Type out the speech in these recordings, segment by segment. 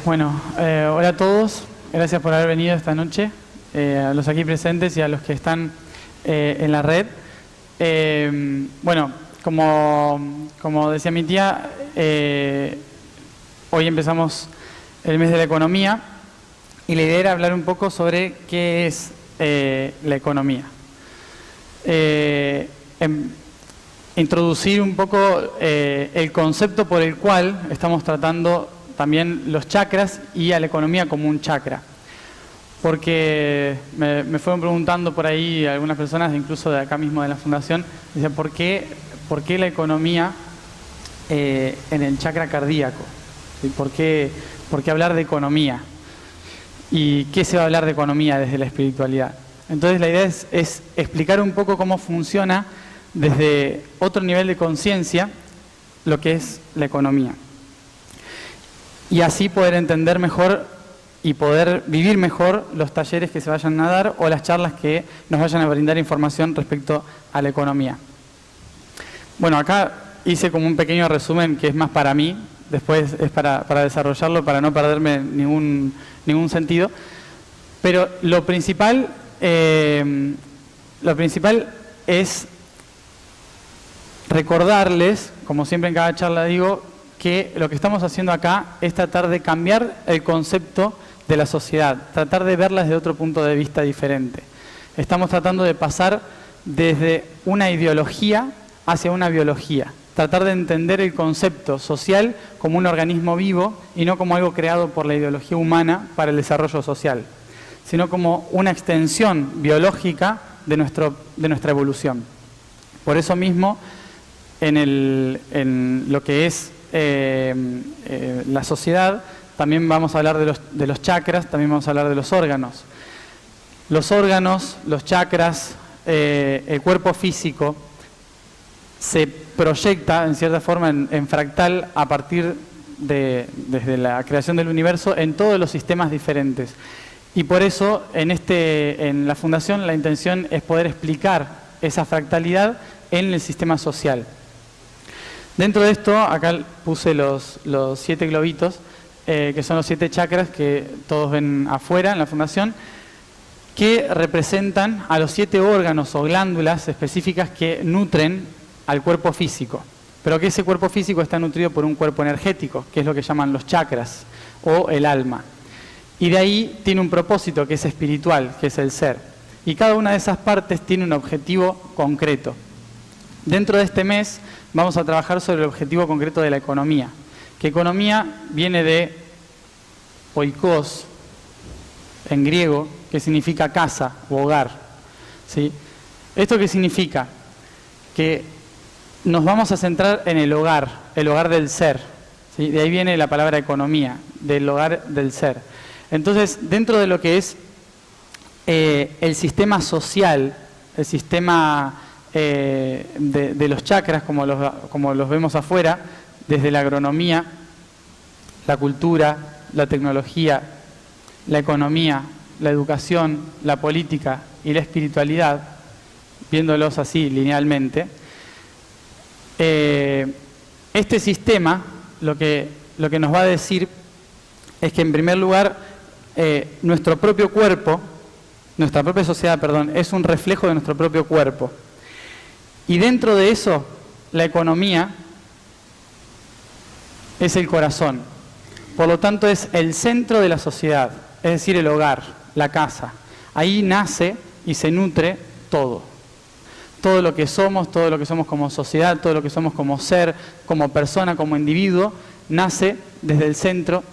Hola a todos, gracias por haber venido esta noche, a los aquí presentes y a los que están en la red. Como decía mi tía, hoy empezamos el mes de la economía y la idea era hablar un poco sobre qué es la economía. Introducir un poco el concepto por el cual estamos tratando también los chakras y a la economía como un chakra. Porque me fueron preguntando por ahí algunas personas, incluso de acá mismo de la fundación, decían, ¿por qué la economía en el chakra cardíaco? ¿Por qué hablar de economía? ¿Y qué se va a hablar de economía desde la espiritualidad? Entonces la idea es explicar un poco cómo funciona desde otro nivel de conciencia lo que es la economía. Y así poder entender mejor y poder vivir mejor los talleres que se vayan a dar o las charlas que nos vayan a brindar información respecto a la economía. Bueno, acá hice como un pequeño resumen que es más para mí, después es para desarrollarlo, para no perderme ningún sentido. Pero lo principal es recordarles, como siempre en cada charla digo, que lo que estamos haciendo acá es tratar de cambiar el concepto de la sociedad, tratar de verla desde otro punto de vista diferente. Estamos tratando de pasar desde una ideología hacia una biología, tratar de entender el concepto social como un organismo vivo y no como algo creado por la ideología humana para el desarrollo social, sino como una extensión biológica de nuestra evolución. Por eso mismo, en lo que es la sociedad, también vamos a hablar de los chakras, también vamos a hablar de los órganos. Los órganos, los chakras, el cuerpo físico se proyecta en cierta forma en fractal a partir desde la creación del universo en todos los sistemas diferentes. Y por eso en la fundación la intención es poder explicar esa fractalidad en el sistema social. Dentro de esto, acá puse los 7 globitos, que son los 7 chakras que todos ven afuera en la fundación, que representan a los 7 órganos o glándulas específicas que nutren al cuerpo físico. Pero que ese cuerpo físico está nutrido por un cuerpo energético, que es lo que llaman los chakras o el alma. Y de ahí tiene un propósito que es espiritual, que es el ser. Y cada una de esas partes tiene un objetivo concreto. Dentro de este mes vamos a trabajar sobre el objetivo concreto de la economía. Que economía viene de oikos, en griego, que significa casa u hogar. ¿Sí? ¿Esto qué significa? Que nos vamos a centrar en el hogar del ser. ¿Sí? De ahí viene la palabra economía, del hogar del ser. Entonces, dentro de lo que es el sistema social, el sistema de los chakras, como los vemos afuera, desde la agronomía, la cultura, la tecnología, la economía, la educación, la política y la espiritualidad, viéndolos así linealmente, este sistema lo que nos va a decir es que en primer lugar nuestro propio cuerpo, nuestra propia sociedad, perdón, es un reflejo de nuestro propio cuerpo. Y dentro de eso, la economía es el corazón. Por lo tanto, es el centro de la sociedad, es decir, el hogar, la casa. Ahí nace y se nutre todo. Todo lo que somos como sociedad, todo lo que somos como ser, como persona, como individuo, nace desde el centro,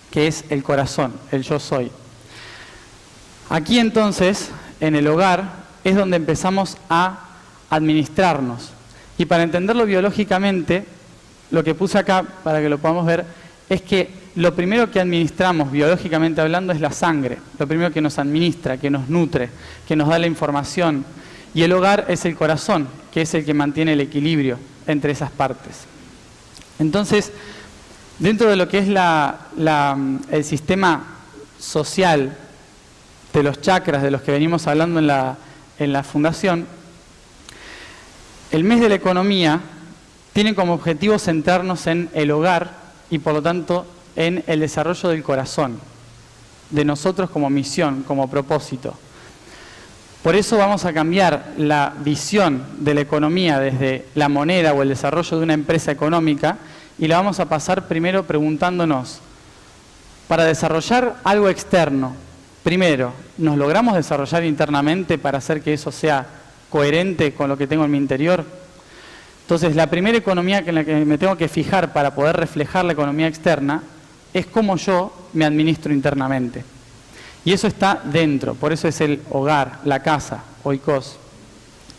que es el corazón, el yo soy. Aquí entonces, en el hogar, es donde empezamos a administrarnos. Y para entenderlo biológicamente, lo que puse acá, para que lo podamos ver, es que lo primero que administramos, biológicamente hablando, es la sangre. Lo primero que nos administra, que nos nutre, que nos da la información. Y el hogar es el corazón, que es el que mantiene el equilibrio entre esas partes. Entonces, dentro de lo que es el sistema social de los chakras, de los que venimos hablando en la fundación, el mes de la economía tiene como objetivo centrarnos en el hogar y por lo tanto en el desarrollo del corazón, de nosotros como misión, como propósito. Por eso vamos a cambiar la visión de la economía desde la moneda o el desarrollo de una empresa económica y la vamos a pasar primero preguntándonos, para desarrollar algo externo, primero, ¿nos logramos desarrollar internamente para hacer que eso sea coherente con lo que tengo en mi interior? Entonces, la primera economía en la que me tengo que fijar para poder reflejar la economía externa es cómo yo me administro internamente. Y eso está dentro, por eso es el hogar, la casa, oikos.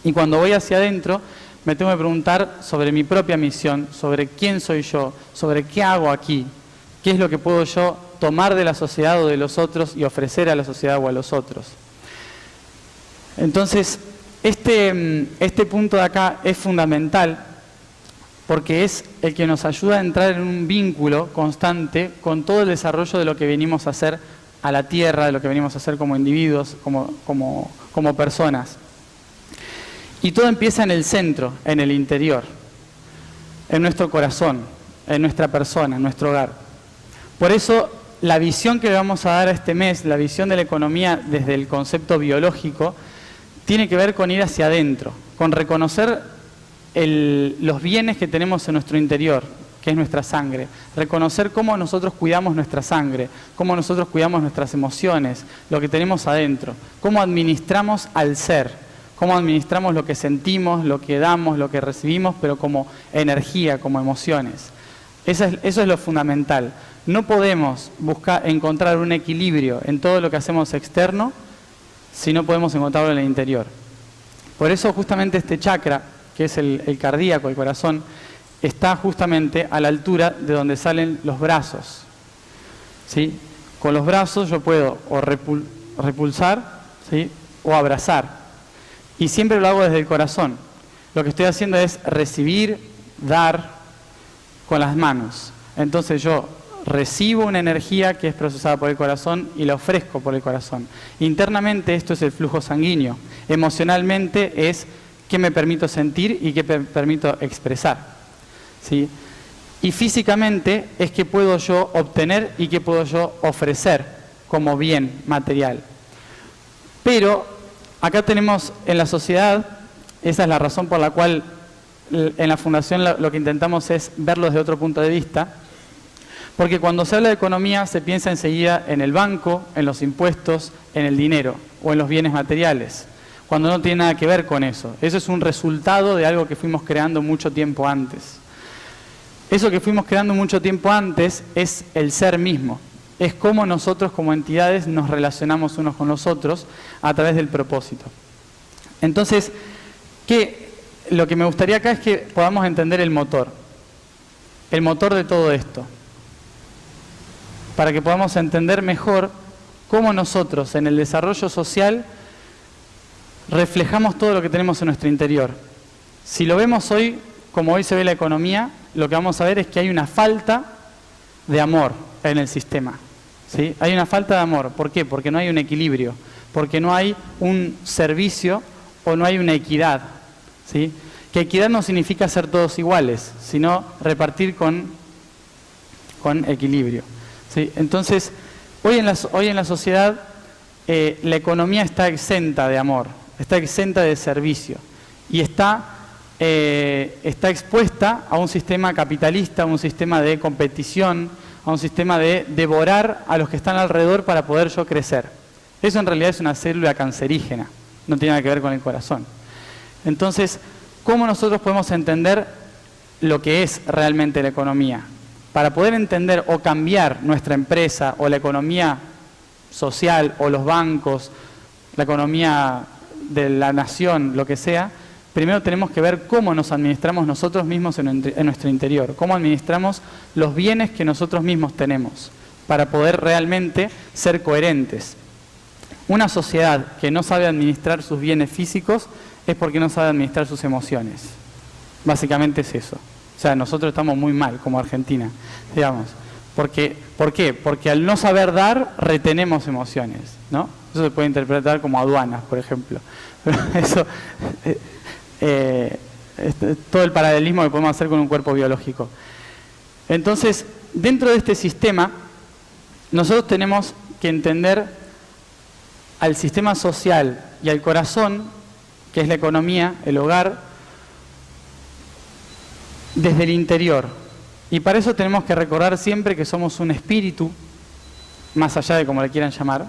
Y cuando voy hacia adentro, me tengo que preguntar sobre mi propia misión, sobre quién soy yo, sobre qué hago aquí, qué es lo que puedo yo tomar de la sociedad o de los otros y ofrecer a la sociedad o a los otros. Entonces, este punto de acá es fundamental porque es el que nos ayuda a entrar en un vínculo constante con todo el desarrollo de lo que venimos a hacer a la tierra, de lo que venimos a hacer como individuos, como personas. Y todo empieza en el centro, en el interior, en nuestro corazón, en nuestra persona, en nuestro hogar. Por eso, la visión que le vamos a dar a este mes, la visión de la economía desde el concepto biológico, tiene que ver con ir hacia adentro, con reconocer los bienes que tenemos en nuestro interior, que es nuestra sangre. Reconocer cómo nosotros cuidamos nuestra sangre, cómo nosotros cuidamos nuestras emociones, lo que tenemos adentro, cómo administramos al ser, cómo administramos lo que sentimos, lo que damos, lo que recibimos, pero como energía, como emociones. Eso es lo fundamental. No podemos encontrar un equilibrio en todo lo que hacemos externo si no podemos encontrarlo en el interior. Por eso justamente este chakra, que es el cardíaco, el corazón, está justamente a la altura de donde salen los brazos. ¿Sí? Con los brazos yo puedo o repulsar, ¿sí?, o abrazar. Y siempre lo hago desde el corazón. Lo que estoy haciendo es recibir, dar con las manos. Entonces yo recibo una energía que es procesada por el corazón y la ofrezco por el corazón. Internamente esto es el flujo sanguíneo. Emocionalmente es qué me permito sentir y qué me permito expresar. ¿Sí? Y físicamente es qué puedo yo obtener y qué puedo yo ofrecer como bien material. Pero acá tenemos en la sociedad, esa es la razón por la cual en la Fundación lo que intentamos es verlo desde otro punto de vista, porque cuando se habla de economía se piensa enseguida en el banco, en los impuestos, en el dinero o en los bienes materiales, cuando no tiene nada que ver con eso. Eso es un resultado de algo que fuimos creando mucho tiempo antes. Eso que fuimos creando mucho tiempo antes es el ser mismo. Es cómo nosotros como entidades nos relacionamos unos con los otros a través del propósito. Entonces, lo que me gustaría acá es que podamos entender el motor de todo esto, para que podamos entender mejor cómo nosotros en el desarrollo social reflejamos todo lo que tenemos en nuestro interior. Si lo vemos hoy, como hoy se ve la economía, lo que vamos a ver es que hay una falta de amor en el sistema. ¿Sí? Hay una falta de amor. ¿Por qué? Porque no hay un equilibrio, porque no hay un servicio o no hay una equidad. ¿Sí? Que equidad no significa ser todos iguales, sino repartir con equilibrio. ¿Sí? Entonces, hoy en la sociedad la economía está exenta de amor, está exenta de servicio y está expuesta a un sistema capitalista, a un sistema de competición, a un sistema de devorar a los que están alrededor para poder yo crecer. Eso en realidad es una célula cancerígena, no tiene nada que ver con el corazón. Entonces, ¿cómo nosotros podemos entender lo que es realmente la economía? Para poder entender o cambiar nuestra empresa o la economía social o los bancos, la economía de la nación, lo que sea, primero tenemos que ver cómo nos administramos nosotros mismos en nuestro interior, cómo administramos los bienes que nosotros mismos tenemos, para poder realmente ser coherentes. Una sociedad que no sabe administrar sus bienes físicos es porque no sabe administrar sus emociones. Básicamente es eso. O sea, nosotros estamos muy mal como Argentina, digamos. ¿Por qué? Porque al no saber dar, retenemos emociones, ¿no? Eso se puede interpretar como aduanas, por ejemplo. Pero eso, todo el paralelismo que podemos hacer con un cuerpo biológico. Entonces, dentro de este sistema, nosotros tenemos que entender al sistema social y al corazón, que es la economía, el hogar, desde el interior. Y para eso tenemos que recordar siempre que somos un espíritu, más allá de como le quieran llamar,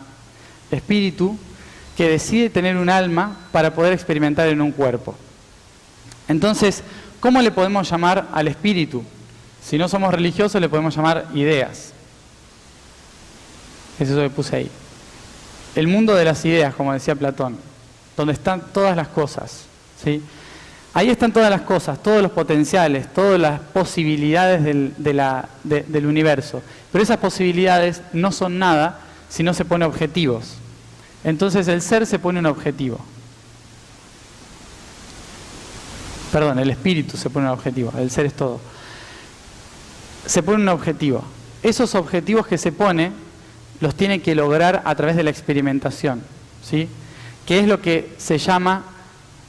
espíritu que decide tener un alma para poder experimentar en un cuerpo. Entonces, ¿cómo le podemos llamar al espíritu? Si no somos religiosos, le podemos llamar ideas. Eso es lo que puse ahí. El mundo de las ideas, como decía Platón, donde están todas las cosas, ¿sí? Ahí están todas las cosas, todos los potenciales, todas las posibilidades del universo. Pero esas posibilidades no son nada si no se pone objetivos. Entonces el ser se pone un objetivo. Perdón, el espíritu se pone un objetivo, el ser es todo. Se pone un objetivo. Esos objetivos que se pone los tiene que lograr a través de la experimentación, ¿sí? Que es lo que se llama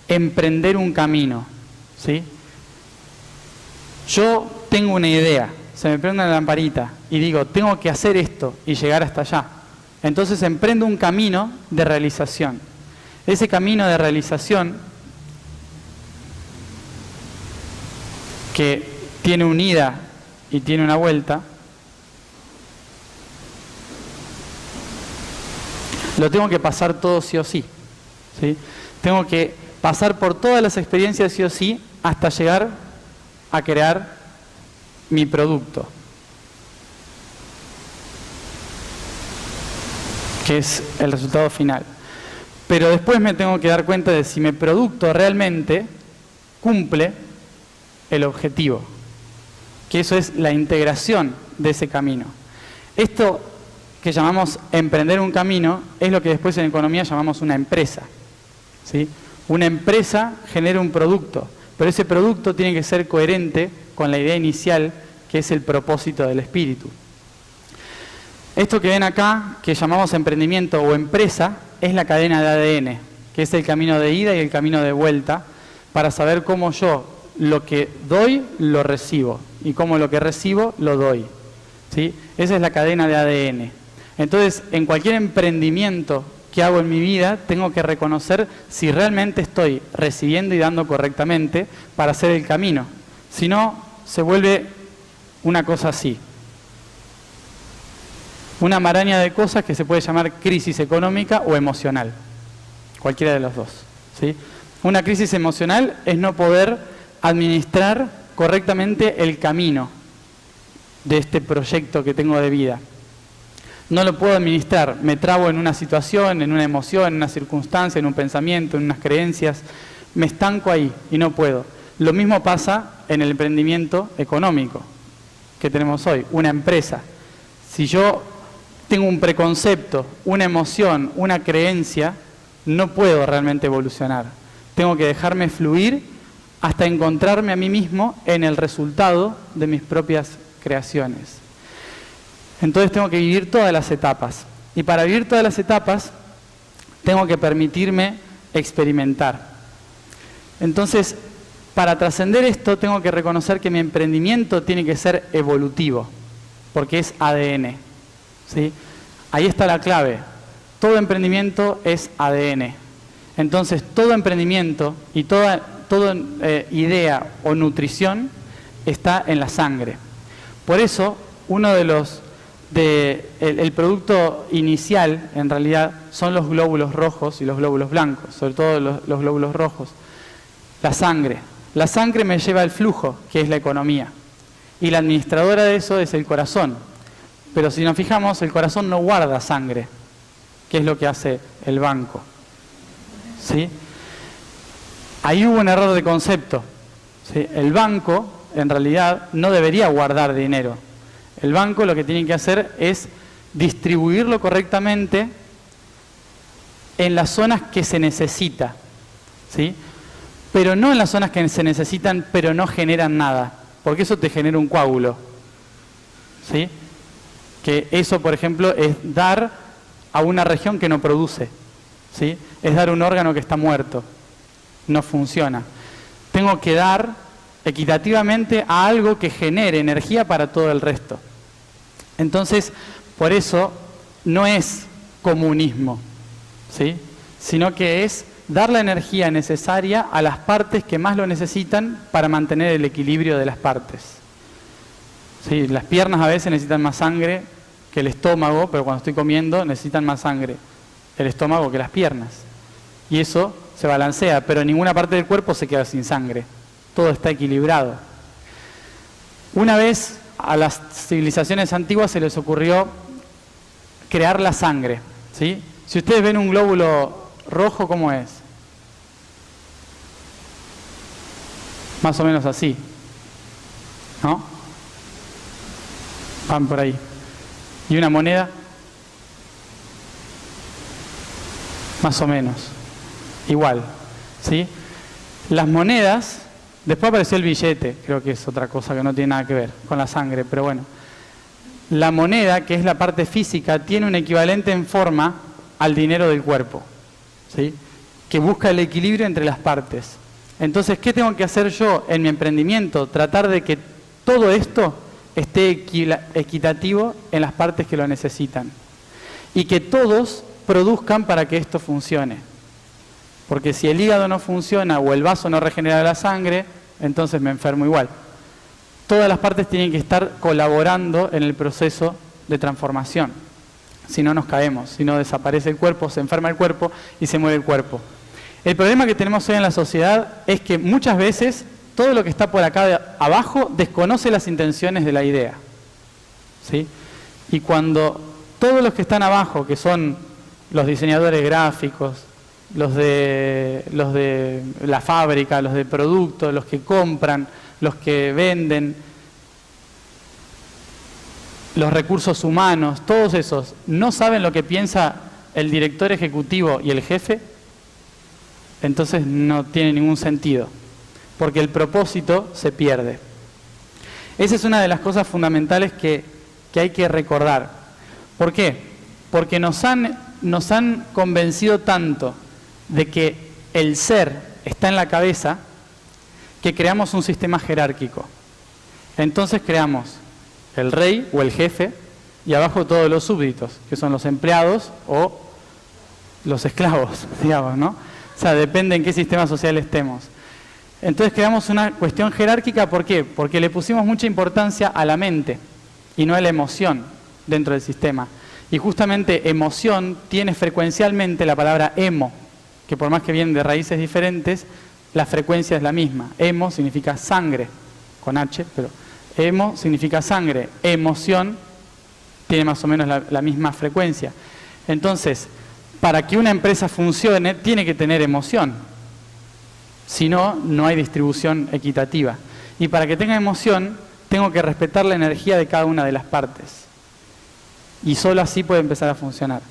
emprender un camino, ¿sí? Yo tengo una idea, se me prende una lamparita y digo, tengo que hacer esto y llegar hasta allá. Entonces emprendo un camino de realización. Ese camino de realización, que tiene una ida y tiene una vuelta, lo tengo que pasar todo sí o sí, ¿sí? Tengo que pasar por todas las experiencias sí o sí hasta llegar a crear mi producto, que es el resultado final. Pero después me tengo que dar cuenta de si mi producto realmente cumple el objetivo, que eso es la integración de ese camino. Esto que llamamos emprender un camino es lo que después en economía llamamos una empresa, ¿sí? Una empresa genera un producto, pero ese producto tiene que ser coherente con la idea inicial, que es el propósito del espíritu. Esto que ven acá, que llamamos emprendimiento o empresa, es la cadena de ADN, que es el camino de ida y el camino de vuelta, para saber cómo yo lo que doy, lo recibo, y cómo lo que recibo, lo doy, ¿sí? Esa es la cadena de ADN. Entonces, en cualquier emprendimiento que hago en mi vida, tengo que reconocer si realmente estoy recibiendo y dando correctamente para hacer el camino. Si no, se vuelve una cosa así. Una maraña de cosas que se puede llamar crisis económica o emocional. Cualquiera de los dos, ¿sí? Una crisis emocional es no poder administrar correctamente el camino de este proyecto que tengo de vida. No lo puedo administrar, me trabo en una situación, en una emoción, en una circunstancia, en un pensamiento, en unas creencias, me estanco ahí y no puedo. Lo mismo pasa en el emprendimiento económico que tenemos hoy, una empresa. Si yo tengo un preconcepto, una emoción, una creencia, no puedo realmente evolucionar. Tengo que dejarme fluir hasta encontrarme a mí mismo en el resultado de mis propias creaciones. Entonces tengo que vivir todas las etapas. Y para vivir todas las etapas, tengo que permitirme experimentar. Entonces, para trascender esto, tengo que reconocer que mi emprendimiento tiene que ser evolutivo, porque es ADN, ¿sí? Ahí está la clave. Todo emprendimiento es ADN. Entonces, todo emprendimiento y toda idea o nutrición está en la sangre. Por eso, el producto inicial, en realidad, son los glóbulos rojos y los glóbulos blancos, sobre todo los glóbulos rojos. La sangre. La sangre me lleva al flujo, que es la economía. Y la administradora de eso es el corazón. Pero si nos fijamos, el corazón no guarda sangre, que es lo que hace el banco, ¿sí? Ahí hubo un error de concepto, ¿sí? El banco, en realidad, no debería guardar dinero. El banco lo que tiene que hacer es distribuirlo correctamente en las zonas que se necesita, ¿sí? Pero no en las zonas que se necesitan, pero no generan nada, porque eso te genera un coágulo, ¿sí? Que eso, por ejemplo, es dar a una región que no produce, ¿sí? Es dar un órgano que está muerto, no funciona. Tengo que dar equitativamente a algo que genere energía para todo el resto. Entonces, por eso no es comunismo, ¿sí? Sino que es dar la energía necesaria a las partes que más lo necesitan para mantener el equilibrio de las partes. ¿Sí? Las piernas a veces necesitan más sangre que el estómago, pero cuando estoy comiendo necesitan más sangre el estómago que las piernas. Y eso se balancea, pero ninguna parte del cuerpo se queda sin sangre. Todo está equilibrado. Una vez a las civilizaciones antiguas se les ocurrió crear la sangre, ¿sí? Si ustedes ven un glóbulo rojo, ¿cómo es? Más o menos así, ¿no? Van por ahí. ¿Y una moneda? Más o menos. Igual, ¿sí? Las monedas, después apareció el billete, creo que es otra cosa que no tiene nada que ver con la sangre, pero bueno. La moneda, que es la parte física, tiene un equivalente en forma al dinero del cuerpo, ¿sí? Que busca el equilibrio entre las partes. Entonces, ¿qué tengo que hacer yo en mi emprendimiento? Tratar de que todo esto esté equitativo en las partes que lo necesitan. Y que todos produzcan para que esto funcione. Porque si el hígado no funciona o el vaso no regenera la sangre, entonces me enfermo igual. Todas las partes tienen que estar colaborando en el proceso de transformación. Si no nos caemos, si no desaparece el cuerpo, se enferma el cuerpo y se muere el cuerpo. El problema que tenemos hoy en la sociedad es que muchas veces todo lo que está por acá abajo desconoce las intenciones de la idea, ¿sí? Y cuando todos los que están abajo, que son los diseñadores gráficos, los de la fábrica, los de productos, los que compran, los que venden, los recursos humanos, todos esos, no saben lo que piensa el director ejecutivo y el jefe, entonces no tiene ningún sentido, porque el propósito se pierde. Esa es una de las cosas fundamentales que hay que recordar. ¿Por qué? Porque nos han convencido tanto de que el ser está en la cabeza que creamos un sistema jerárquico. Entonces creamos el rey o el jefe y abajo todos los súbditos, que son los empleados o los esclavos, digamos, ¿no? O sea, depende en qué sistema social estemos. Entonces creamos una cuestión jerárquica, ¿por qué? Porque le pusimos mucha importancia a la mente y no a la emoción dentro del sistema. Y justamente emoción tiene frecuencialmente la palabra emo, que por más que vienen de raíces diferentes, la frecuencia es la misma. Emo significa sangre, con H, pero emo significa sangre. Emoción tiene más o menos la misma frecuencia. Entonces, para que una empresa funcione, tiene que tener emoción. Si no, no hay distribución equitativa. Y para que tenga emoción, tengo que respetar la energía de cada una de las partes. Y solo así puede empezar a funcionar.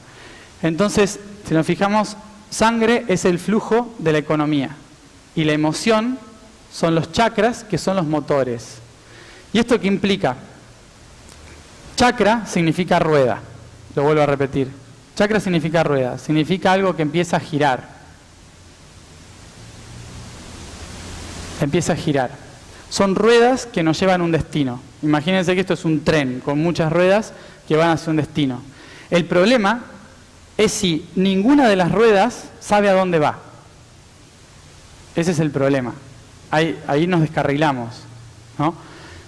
Entonces, si nos fijamos, sangre es el flujo de la economía. Y la emoción son los chakras, que son los motores. ¿Y esto qué implica? Chakra significa rueda. Lo vuelvo a repetir. Chakra significa rueda. Significa algo que empieza a girar. Empieza a girar. Son ruedas que nos llevan a un destino. Imagínense que esto es un tren con muchas ruedas que van hacia un destino. El problema es si ninguna de las ruedas sabe a dónde va. Ese es el problema. Ahí nos descarrilamos, ¿no?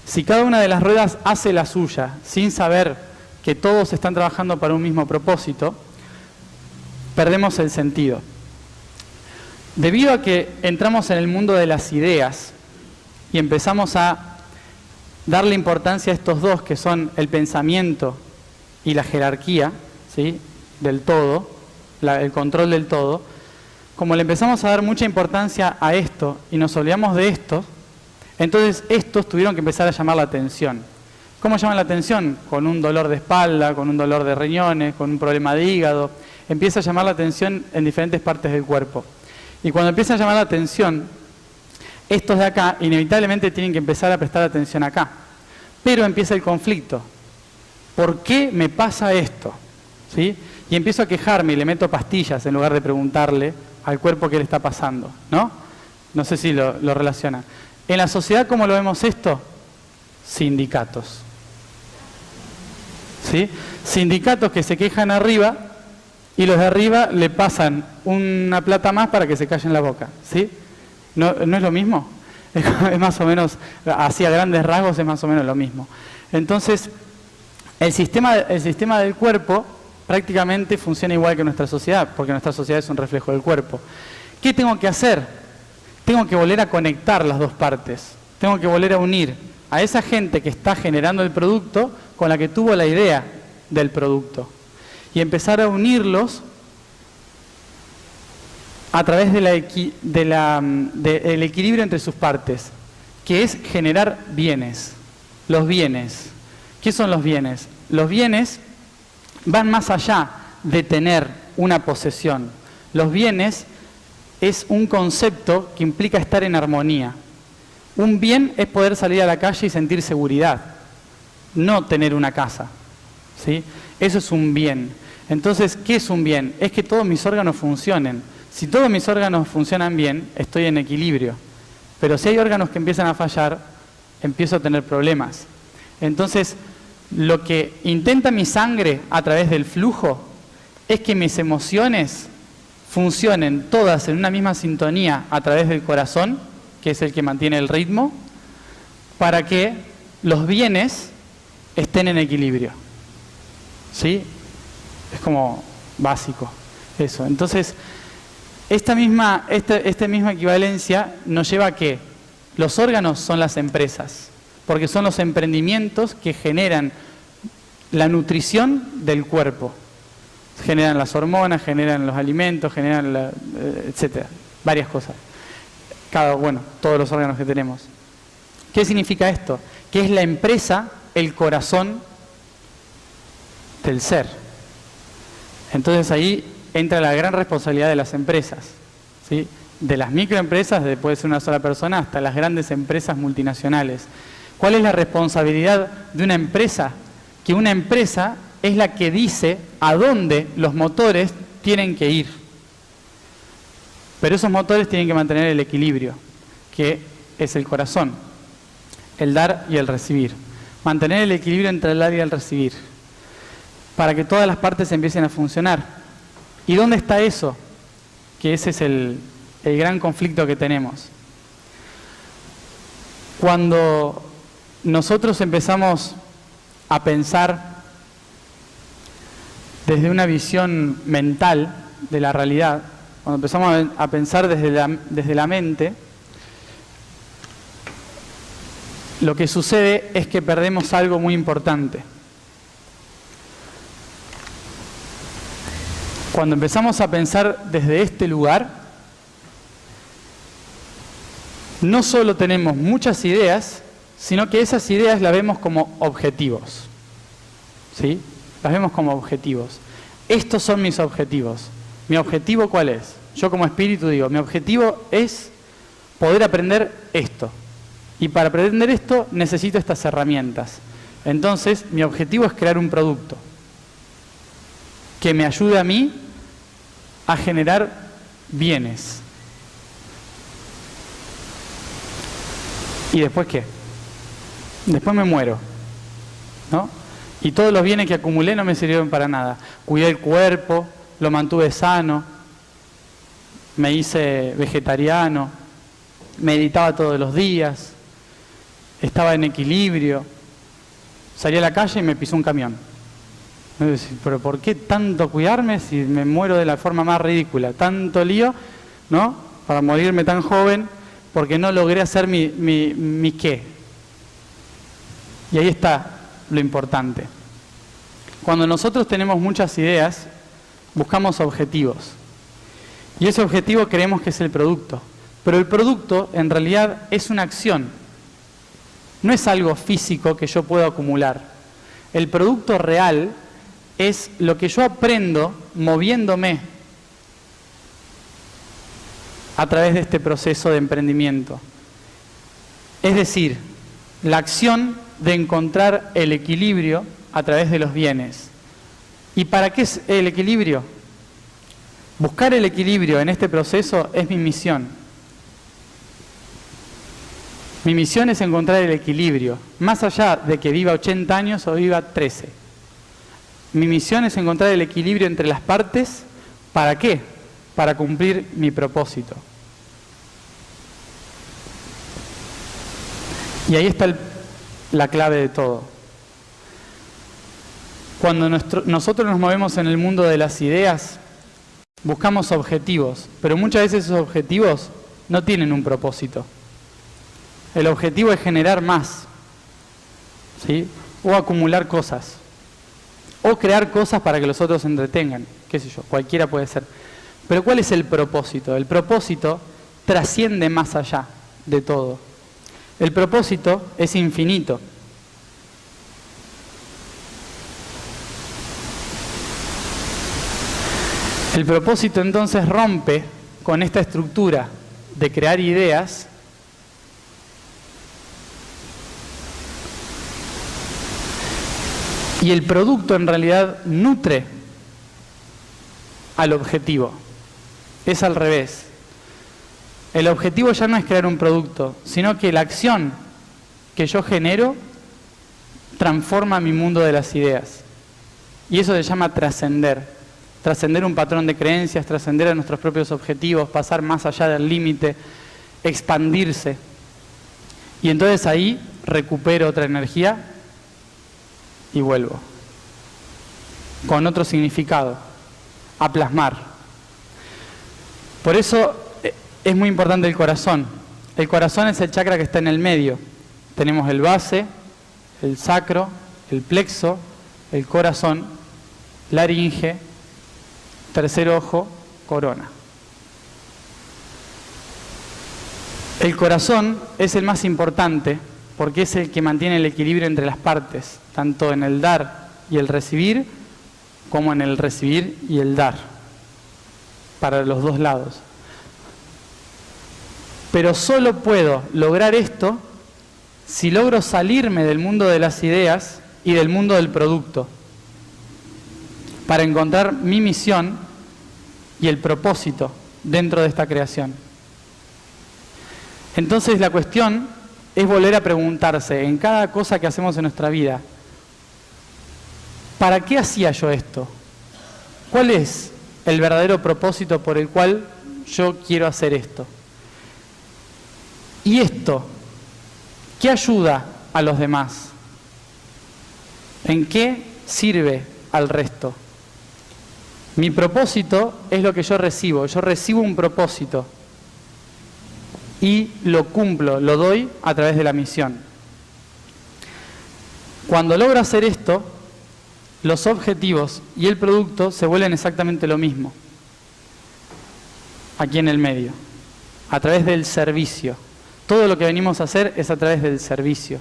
Si cada una de las ruedas hace la suya sin saber que todos están trabajando para un mismo propósito, perdemos el sentido. Debido a que entramos en el mundo de las ideas y empezamos a darle importancia a estos dos, que son el pensamiento y la jerarquía, ¿sí?, del todo, el control del todo, como le empezamos a dar mucha importancia a esto y nos olvidamos de esto, entonces estos tuvieron que empezar a llamar la atención. ¿Cómo llaman la atención? Con un dolor de espalda, con un dolor de riñones, con un problema de hígado. Empieza a llamar la atención en diferentes partes del cuerpo. Y cuando empieza a llamar la atención, estos de acá inevitablemente tienen que empezar a prestar atención acá. Pero empieza el conflicto. ¿Por qué me pasa esto? ¿Sí? Y empiezo a quejarme y le meto pastillas en lugar de preguntarle al cuerpo qué le está pasando, ¿no? No sé si lo relaciona. En la sociedad, ¿cómo lo vemos esto? Sindicatos. ¿sí? Sindicatos que se quejan arriba y los de arriba le pasan una plata más para que se callen la boca, ¿sí? ¿No es lo mismo? Es más o menos, así a grandes rasgos es más o menos lo mismo. Entonces, el sistema del cuerpo prácticamente funciona igual que nuestra sociedad, porque nuestra sociedad es un reflejo del cuerpo. ¿Qué tengo que hacer? Tengo que volver a conectar las dos partes. Tengo que volver a unir a esa gente que está generando el producto con la que tuvo la idea del producto. Y empezar a unirlos a través del equilibrio entre sus partes, que es generar bienes. Los bienes. ¿Qué son los bienes? Los bienes van más allá de tener una posesión. Los bienes es un concepto que implica estar en armonía. Un bien es poder salir a la calle y sentir seguridad, no tener una casa, ¿sí? Eso es un bien. Entonces, ¿qué es un bien? Es que todos mis órganos funcionen. Si todos mis órganos funcionan bien, estoy en equilibrio. Pero si hay órganos que empiezan a fallar, empiezo a tener problemas. Entonces, lo que intenta mi sangre a través del flujo es que mis emociones funcionen todas en una misma sintonía a través del corazón, que es el que mantiene el ritmo, para que los bienes estén en equilibrio. ¿Sí? Es como básico eso. Entonces, esta misma equivalencia nos lleva a que los órganos son las empresas, porque son los emprendimientos que generan la nutrición del cuerpo. Generan las hormonas, generan los alimentos, generan etcétera, varias cosas. Todos los órganos que tenemos. ¿Qué significa esto? Que es la empresa, el corazón del ser. Entonces ahí entra la gran responsabilidad de las empresas, ¿sí? De las microempresas, puede ser una sola persona, hasta las grandes empresas multinacionales. ¿Cuál es la responsabilidad de una empresa? Que una empresa es la que dice a dónde los motores tienen que ir. Pero esos motores tienen que mantener el equilibrio, que es el corazón, el dar y el recibir. Mantener el equilibrio entre el dar y el recibir, para que todas las partes empiecen a funcionar. ¿Y dónde está eso? Que ese es el gran conflicto que tenemos. Cuando nosotros empezamos a pensar desde una visión mental de la realidad, cuando empezamos a pensar desde la mente, lo que sucede es que perdemos algo muy importante. Cuando empezamos a pensar desde este lugar, no solo tenemos muchas ideas, sino que esas ideas las vemos como objetivos. ¿Sí? Las vemos como objetivos. Estos son mis objetivos. ¿Mi objetivo cuál es? Yo como espíritu digo, mi objetivo es poder aprender esto. Y para aprender esto necesito estas herramientas. Entonces, mi objetivo es crear un producto que me ayude a mí a generar bienes. ¿Y después qué? Después me muero, ¿no? Y todos los bienes que acumulé no me sirvieron para nada. Cuidé el cuerpo, lo mantuve sano, me hice vegetariano, meditaba todos los días, estaba en equilibrio, salí a la calle y me pisó un camión. Pero ¿por qué tanto cuidarme si me muero de la forma más ridícula? Tanto lío, ¿no? Para morirme tan joven, porque no logré hacer mi qué. Y ahí está lo importante. Cuando nosotros tenemos muchas ideas, buscamos objetivos. Y ese objetivo creemos que es el producto. Pero el producto, en realidad, es una acción. No es algo físico que yo puedo acumular. El producto real es lo que yo aprendo moviéndome a través de este proceso de emprendimiento. Es decir, la acción de encontrar el equilibrio a través de los bienes. ¿Y para qué es el equilibrio? Buscar el equilibrio en este proceso es mi misión. Mi misión es encontrar el equilibrio, más allá de que viva 80 años o viva 13. Mi misión es encontrar el equilibrio entre las partes. ¿Para qué? Para cumplir mi propósito. Y ahí está la clave de todo. Cuando nosotros nos movemos en el mundo de las ideas, buscamos objetivos, pero muchas veces esos objetivos no tienen un propósito. El objetivo es generar más, ¿sí? O acumular cosas, o crear cosas para que los otros se entretengan, qué sé yo, cualquiera puede ser. Pero ¿cuál es el propósito? El propósito trasciende más allá de todo. El propósito es infinito. El propósito entonces rompe con esta estructura de crear ideas y el producto en realidad nutre al objetivo. Es al revés. El objetivo ya no es crear un producto, sino que la acción que yo genero transforma mi mundo de las ideas. Y eso se llama trascender. Trascender un patrón de creencias, trascender a nuestros propios objetivos, pasar más allá del límite, expandirse. Y entonces ahí recupero otra energía y vuelvo. Con otro significado, a plasmar. Por eso es muy importante el corazón. El corazón es el chakra que está en el medio. Tenemos el base, el sacro, el plexo, el corazón, laringe, tercer ojo, corona. El corazón es el más importante porque es el que mantiene el equilibrio entre las partes, tanto en el dar y el recibir, como en el recibir y el dar, para los dos lados. Pero solo puedo lograr esto si logro salirme del mundo de las ideas y del mundo del producto, para encontrar mi misión y el propósito dentro de esta creación. Entonces la cuestión es volver a preguntarse en cada cosa que hacemos en nuestra vida, ¿para qué hacía yo esto? ¿Cuál es el verdadero propósito por el cual yo quiero hacer esto? ¿Y esto qué ayuda a los demás? ¿En qué sirve al resto? Mi propósito es lo que yo recibo un propósito y lo cumplo, lo doy a través de la misión. Cuando logro hacer esto, los objetivos y el producto se vuelven exactamente lo mismo, aquí en el medio, a través del servicio. Todo lo que venimos a hacer es a través del servicio.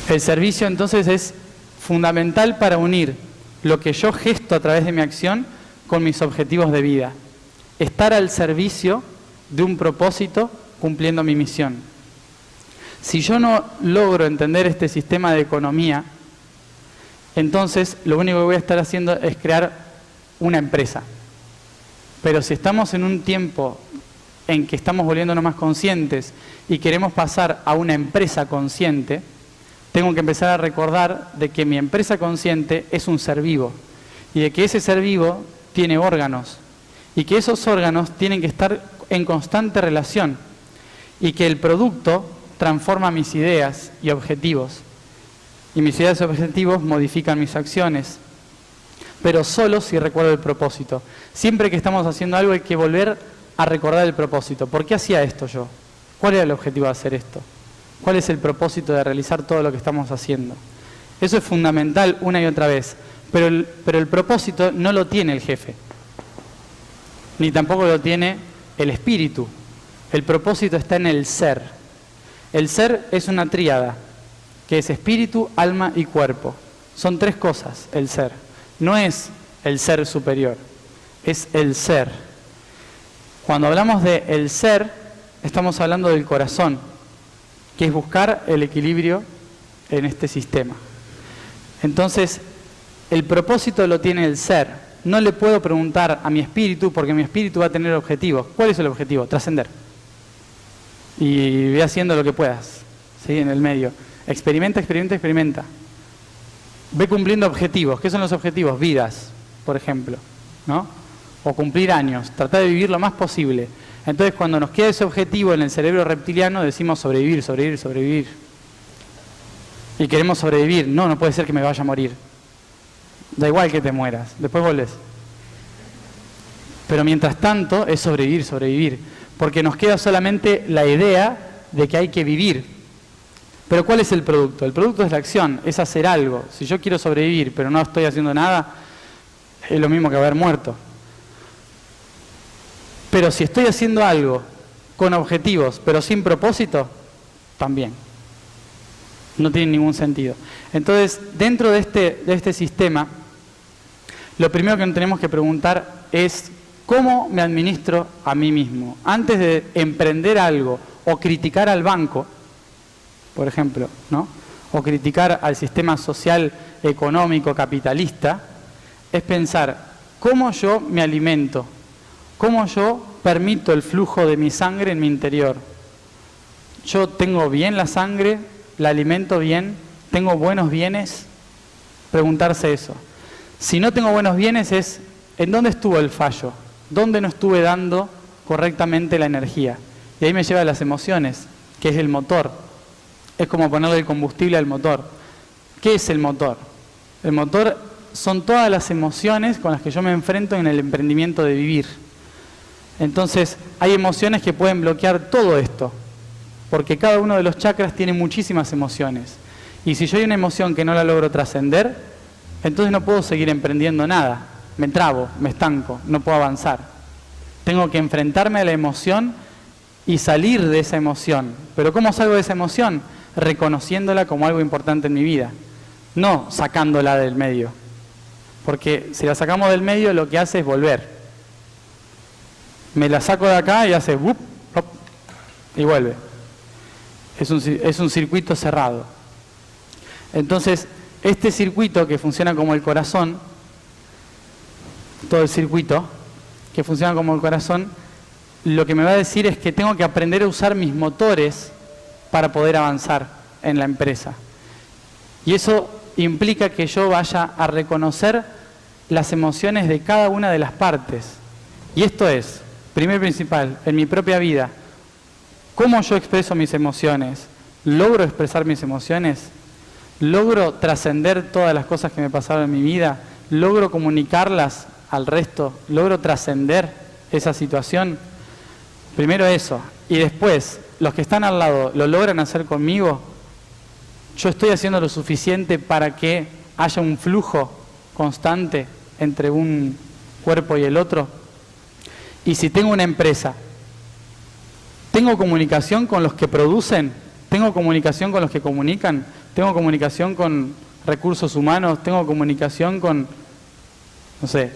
El servicio entonces es fundamental para unir lo que yo gesto a través de mi acción con mis objetivos de vida. Estar al servicio de un propósito cumpliendo mi misión. Si yo no logro entender este sistema de economía, entonces lo único que voy a estar haciendo es crear una empresa. Pero si estamos en un tiempo en que estamos volviéndonos más conscientes y queremos pasar a una empresa consciente, tengo que empezar a recordar de que mi empresa consciente es un ser vivo y de que ese ser vivo tiene órganos y que esos órganos tienen que estar en constante relación y que el producto transforma mis ideas y objetivos y mis ideas y objetivos modifican mis acciones, pero solo si recuerdo el propósito. Siempre que estamos haciendo algo hay que volver a recordar el propósito. ¿Por qué hacía esto yo? ¿Cuál era el objetivo de hacer esto? ¿Cuál es el propósito de realizar todo lo que estamos haciendo? Eso es fundamental una y otra vez. Pero el propósito no lo tiene el jefe. Ni tampoco lo tiene el espíritu. El propósito está en el ser. El ser es una tríada, que es espíritu, alma y cuerpo. Son tres cosas el ser. No es el ser superior, es el ser. Cuando hablamos de el ser, estamos hablando del corazón, que es buscar el equilibrio en este sistema. Entonces, el propósito lo tiene el ser. No le puedo preguntar a mi espíritu, porque mi espíritu va a tener objetivos. ¿Cuál es el objetivo? Trascender. Y ve haciendo lo que puedas, ¿sí? En el medio. Experimenta, experimenta, experimenta. ve cumpliendo objetivos. ¿Qué son los objetivos? Vidas, por ejemplo, ¿no? O cumplir años, tratar de vivir lo más posible. Entonces, cuando nos queda ese objetivo en el cerebro reptiliano, decimos sobrevivir, sobrevivir, sobrevivir. Y queremos sobrevivir. No, no puede ser que me vaya a morir. Da igual que te mueras, después volvés. Pero mientras tanto, es sobrevivir, sobrevivir. Porque nos queda solamente la idea de que hay que vivir. Pero ¿cuál es el producto? El producto es la acción, es hacer algo. Si yo quiero sobrevivir, pero no estoy haciendo nada, es lo mismo que haber muerto. Pero si estoy haciendo algo con objetivos, pero sin propósito, también. No tiene ningún sentido. Entonces, dentro de este sistema, lo primero que nos tenemos que preguntar es ¿cómo me administro a mí mismo? Antes de emprender algo o criticar al banco, por ejemplo, ¿no? O criticar al sistema social, económico, capitalista, es pensar cómo yo me alimento, cómo yo permito el flujo de mi sangre en mi interior. Yo tengo bien la sangre, la alimento bien, tengo buenos bienes, preguntarse eso. Si no tengo buenos bienes es, ¿en dónde estuvo el fallo? ¿Dónde no estuve dando correctamente la energía? Y ahí me lleva a las emociones, que es el motor. Es como ponerle el combustible al motor. ¿Qué es el motor? El motor son todas las emociones con las que yo me enfrento en el emprendimiento de vivir. Entonces, hay emociones que pueden bloquear todo esto, porque cada uno de los chakras tiene muchísimas emociones. Y si yo hay una emoción que no la logro trascender, entonces no puedo seguir emprendiendo nada. Me trabo, me estanco, no puedo avanzar. Tengo que enfrentarme a la emoción y salir de esa emoción. ¿Pero cómo salgo de esa emoción? Reconociéndola como algo importante en mi vida, no sacándola del medio. Porque si la sacamos del medio, lo que hace es volver. Me la saco de acá y hace ¡wup! ¡Hop! Y vuelve. Es un circuito cerrado. Entonces, este circuito que funciona como el corazón, todo el circuito que funciona como el corazón, lo que me va a decir es que tengo que aprender a usar mis motores para poder avanzar en la empresa. Y eso implica que yo vaya a reconocer las emociones de cada una de las partes. Y esto es, primer principal, en mi propia vida, ¿cómo yo expreso mis emociones? ¿Logro expresar mis emociones? ¿Logro trascender todas las cosas que me pasaron en mi vida? ¿Logro comunicarlas al resto? ¿Logro trascender esa situación? Primero eso. Y después, los que están al lado, ¿lo logran hacer conmigo? ¿Yo estoy haciendo lo suficiente para que haya un flujo constante entre un cuerpo y el otro? Y si tengo una empresa, ¿tengo comunicación con los que producen? ¿Tengo comunicación con los que comunican? ¿Tengo comunicación con recursos humanos? ¿Tengo comunicación con, no sé,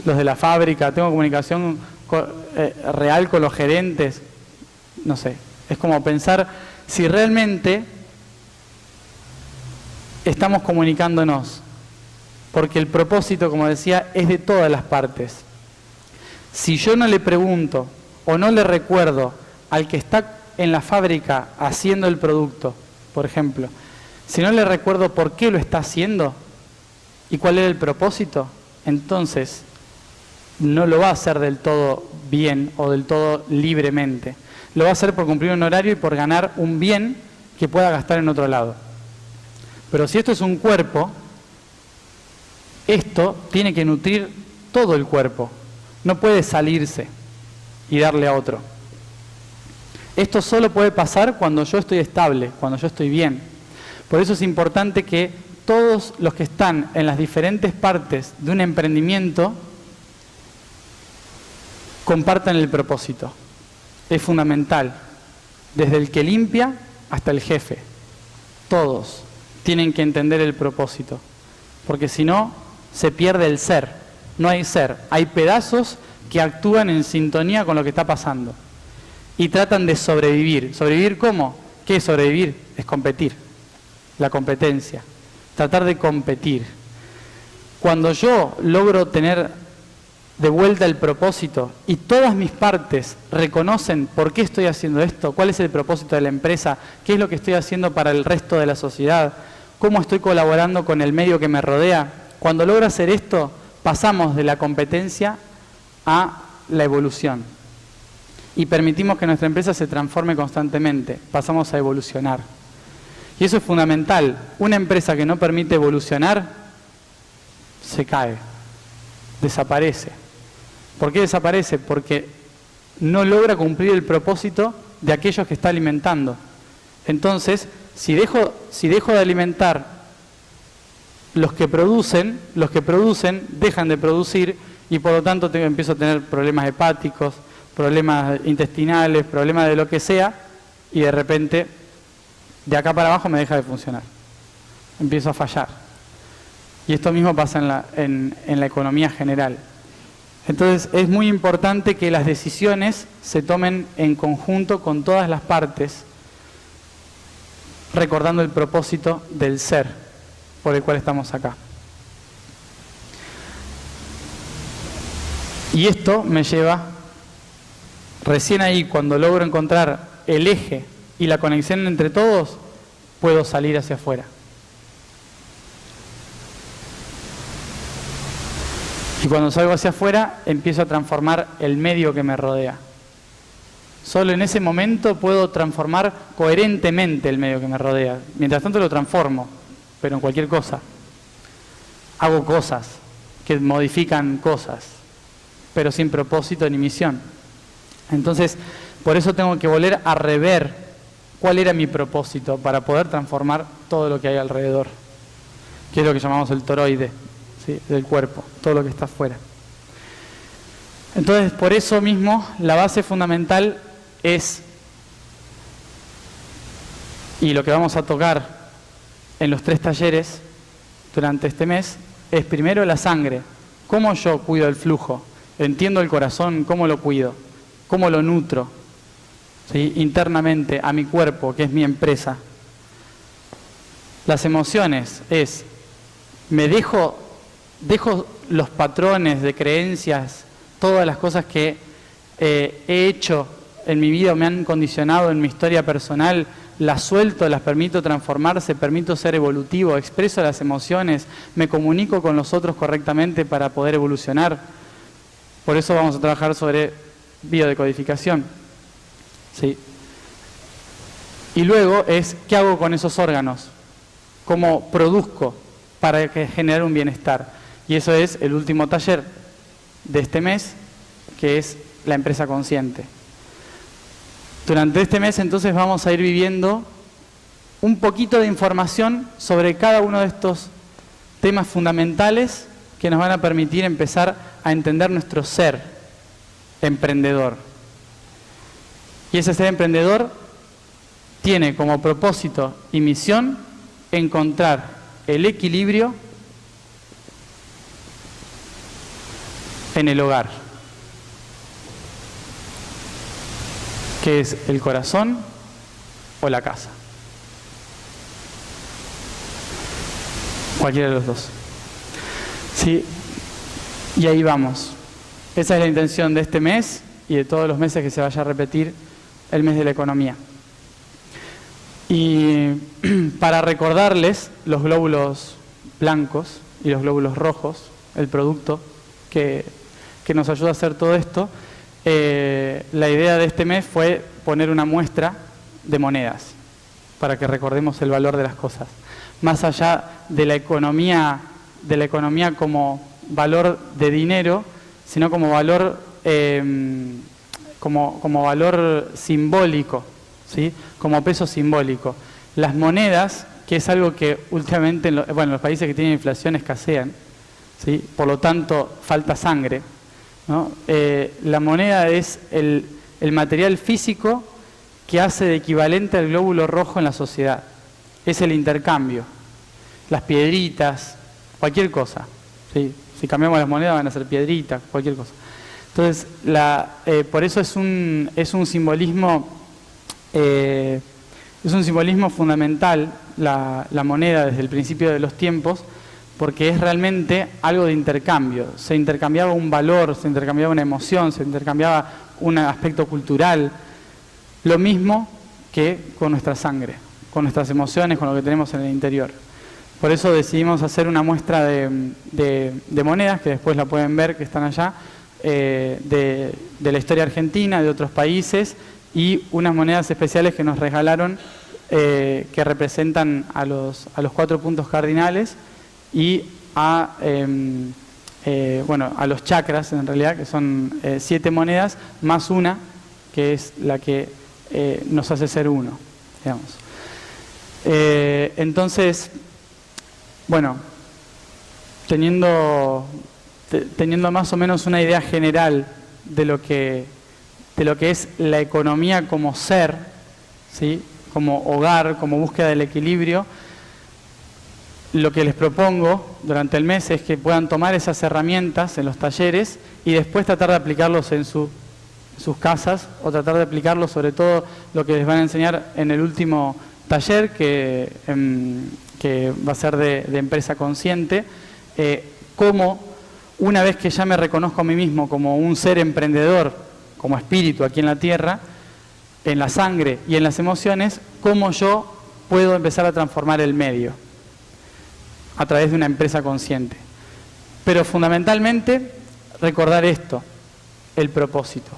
los de la fábrica? ¿Tengo comunicación real con los gerentes? No sé, es como pensar si realmente estamos comunicándonos, porque el propósito, como decía, es de todas las partes. Si yo no le pregunto o no le recuerdo al que está en la fábrica haciendo el producto, por ejemplo, si no le recuerdo por qué lo está haciendo y cuál era el propósito, entonces no lo va a hacer del todo bien o del todo libremente. Lo va a hacer por cumplir un horario y por ganar un bien que pueda gastar en otro lado. Pero si esto es un cuerpo, esto tiene que nutrir todo el cuerpo. No puede salirse y darle a otro. Esto solo puede pasar cuando yo estoy estable, cuando yo estoy bien. Por eso es importante que todos los que están en las diferentes partes de un emprendimiento compartan el propósito. Es fundamental. Desde el que limpia hasta el jefe. Todos tienen que entender el propósito. Porque si no, se pierde el ser. No hay ser. Hay pedazos que actúan en sintonía con lo que está pasando. Y tratan de sobrevivir. ¿Sobrevivir cómo? ¿Qué es sobrevivir? Es competir. La competencia. Tratar de competir. Cuando yo logro tener de vuelta el propósito y todas mis partes reconocen por qué estoy haciendo esto, cuál es el propósito de la empresa, qué es lo que estoy haciendo para el resto de la sociedad, cómo estoy colaborando con el medio que me rodea. Cuando logro hacer esto, pasamos de la competencia a la evolución. Y permitimos que nuestra empresa se transforme constantemente. Pasamos a evolucionar. Y eso es fundamental. Una empresa que no permite evolucionar, se cae, desaparece. ¿Por qué desaparece? Porque no logra cumplir el propósito de aquellos que está alimentando. Entonces, si dejo de alimentar los que producen dejan de producir y por lo tanto empiezo a tener problemas hepáticos, problemas intestinales, problemas de lo que sea, y de repente, de acá para abajo me deja de funcionar. Empiezo a fallar. Y esto mismo pasa en la economía general. Entonces, es muy importante que las decisiones se tomen en conjunto con todas las partes, recordando el propósito del ser por el cual estamos acá. Y esto me lleva, recién ahí, cuando logro encontrar el eje y la conexión entre todos, puedo salir hacia afuera. Y cuando salgo hacia afuera, empiezo a transformar el medio que me rodea. Solo en ese momento puedo transformar coherentemente el medio que me rodea. Mientras tanto lo transformo, pero en cualquier cosa. Hago cosas que modifican cosas, pero sin propósito ni misión. Entonces, por eso tengo que volver a rever cuál era mi propósito para poder transformar todo lo que hay alrededor, que es lo que llamamos el toroide, ¿sí?, del cuerpo, todo lo que está afuera. Entonces, por eso mismo, la base fundamental es, y lo que vamos a tocar en los 3 talleres durante este mes, es primero la sangre. ¿Cómo yo cuido el flujo? Entiendo el corazón, ¿cómo lo cuido? ¿Cómo lo nutro? ¿Sí?, internamente a mi cuerpo, que es mi empresa. Las emociones es, me dejo los patrones de creencias, todas las cosas que he hecho en mi vida, me han condicionado en mi historia personal, las suelto, las permito transformarse, permito ser evolutivo, expreso las emociones, me comunico con los otros correctamente para poder evolucionar. Por eso vamos a trabajar sobre biodecodificación. ¿Sí? Y luego es, ¿qué hago con esos órganos? ¿Cómo produzco para generar un bienestar? Y eso es el último taller de este mes, que es la empresa consciente. Durante este mes entonces vamos a ir viviendo un poquito de información sobre cada uno de estos temas fundamentales que nos van a permitir empezar a entender nuestro ser emprendedor. Y ese ser emprendedor tiene como propósito y misión encontrar el equilibrio en el hogar, que es el corazón o la casa. Cualquiera de los dos. Sí, y ahí vamos. Esa es la intención de este mes y de todos los meses que se vaya a repetir el mes de la economía. Y para recordarles los glóbulos blancos y los glóbulos rojos, el producto que nos ayuda a hacer todo esto, la idea de este mes fue poner una muestra de monedas para que recordemos el valor de las cosas. Más allá de la economía como valor de dinero, sino como valor, como valor simbólico, ¿sí?, como peso simbólico. Las monedas, que es algo que últimamente los países que tienen inflación escasean, ¿sí?, por lo tanto falta sangre, ¿no? La moneda es el material físico que hace de equivalente al glóbulo rojo en la sociedad. Es el intercambio. Las piedritas, cualquier cosa, ¿sí? Si cambiamos las monedas van a ser piedritas, cualquier cosa. Entonces, por eso es un simbolismo fundamental la moneda desde el principio de los tiempos, porque es realmente algo de intercambio. Se intercambiaba un valor, se intercambiaba una emoción, se intercambiaba un aspecto cultural. Lo mismo que con nuestra sangre, con nuestras emociones, con lo que tenemos en el interior. Por eso decidimos hacer una muestra de monedas, que después la pueden ver, que están allá, de la historia argentina, de otros países, y unas monedas especiales que nos regalaron, que representan a los 4 puntos cardinales y a los chakras, en realidad, que son 7 monedas, más una, que es la que nos hace ser uno, digamos. Entonces, bueno, teniendo más o menos una idea general de lo que es la economía como ser, ¿sí?, como hogar, como búsqueda del equilibrio, lo que les propongo durante el mes es que puedan tomar esas herramientas en los talleres y después tratar de aplicarlos en sus casas, o tratar de aplicarlos sobre todo lo que les van a enseñar en el último taller, que va a ser de empresa consciente, cómo una vez que ya me reconozco a mí mismo como un ser emprendedor, como espíritu aquí en la tierra, en la sangre y en las emociones, cómo yo puedo empezar a transformar el medio a través de una empresa consciente. Pero fundamentalmente recordar esto, el propósito.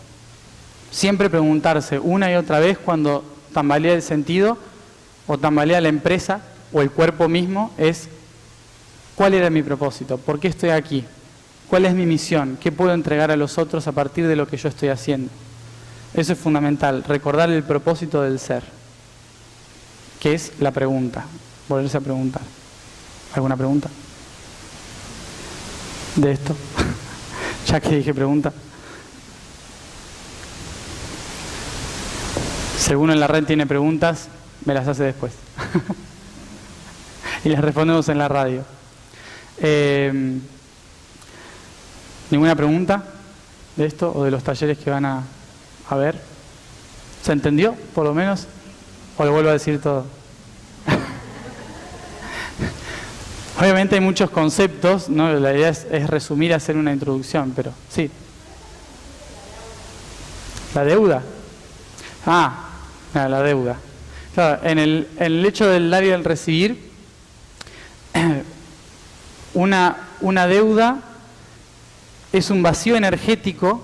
Siempre preguntarse una y otra vez cuando tambalea el sentido o tambalea la empresa o el cuerpo mismo, es ¿cuál era mi propósito? ¿Por qué estoy aquí? ¿Cuál es mi misión? ¿Qué puedo entregar a los otros a partir de lo que yo estoy haciendo? Eso es fundamental, recordar el propósito del ser, que es la pregunta, volverse a preguntar. ¿Alguna pregunta de esto? Ya que dije pregunta. Si alguno en la red tiene preguntas, me las hace después. Y las respondemos en la radio. ¿Ninguna pregunta de esto o de los talleres que van a ver? ¿Se entendió, por lo menos? ¿O lo vuelvo a decir todo? Obviamente hay muchos conceptos, ¿no? La idea es resumir, hacer una introducción, pero sí. ¿La deuda? La deuda. Claro, en el hecho del dar y del recibir, una deuda es un vacío energético